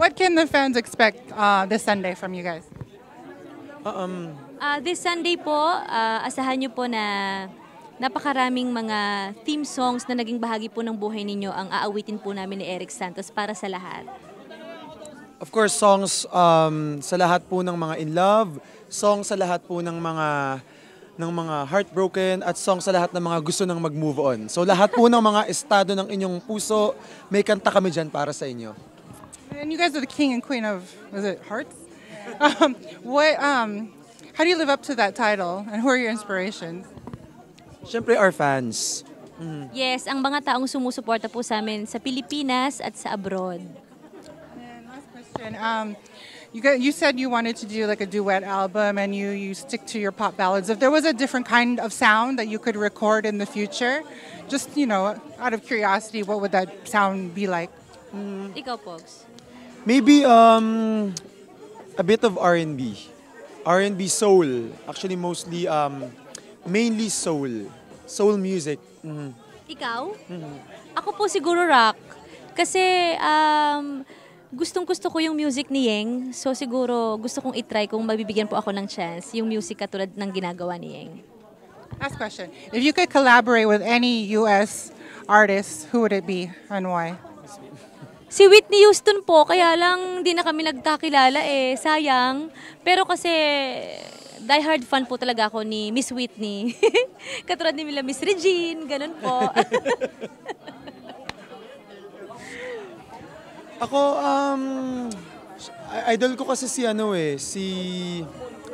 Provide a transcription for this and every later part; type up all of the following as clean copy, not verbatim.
What can the fans expect this Sunday from you guys? This Sunday po, asahan niyo po na napakaraming mga theme songs na naging bahagi po ng buhay ninyo ang aawitin po namin ni Eric Santos para sa lahat. Of course, songs sa lahat po ng mga in love, songs sa lahat po ng mga heartbroken, at songs sa lahat ng mga gusto nang mag-move on. So lahat po ng mga estado ng inyong puso, may kanta kami dyan para sa inyo. And you guys are the king and queen of, was it Hearts? How do you live up to that title? And who are your inspirations? Siyempre, our fans. Yes, ang mga taong sumusuporta po sa amin sa Pilipinas at sa abroad. And last question. You said you wanted to do like a duet album and you stick to your pop ballads. If there was a different kind of sound that you could record in the future, just, out of curiosity, what would that sound be like? Ikaw, Pogs. Maybe a bit of R&B. R&B soul. Actually, mostly, mainly soul. Soul music. Ikaw? Ako po siguro rock. Kasi gustong-gusto ko yung music ni Yeng. So siguro gusto kong itry kung mabibigyan po ako ng chance yung music katulad ng ginagawa ni Yeng. Last question. If you could collaborate with any U.S. artist, who would it be and why? Si Whitney Houston po, kaya lang di na kami nagkakilala eh. Sayang. Pero kasi diehard fan po talaga ako ni Miss Whitney. Katulad ni Miss Regine, ganun po. Ako, idol ko kasi si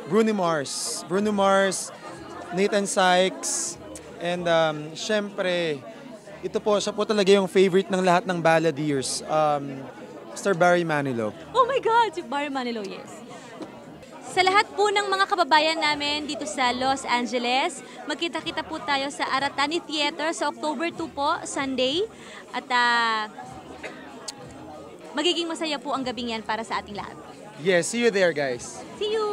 Bruno Mars. Bruno Mars, Nathan Sykes, and syempre, siya po talaga yung favorite ng lahat ng balladeers. Mr. Barry Manilow. Oh my God, si Barry Manilow, yes. Sa lahat po ng mga kababayan namin dito sa Los Angeles, magkita-kita po tayo sa Aratani Theater sa October 2 po, Sunday. At magiging masaya po ang gabing yan para sa ating lahat. Yes, see you there, guys. See you!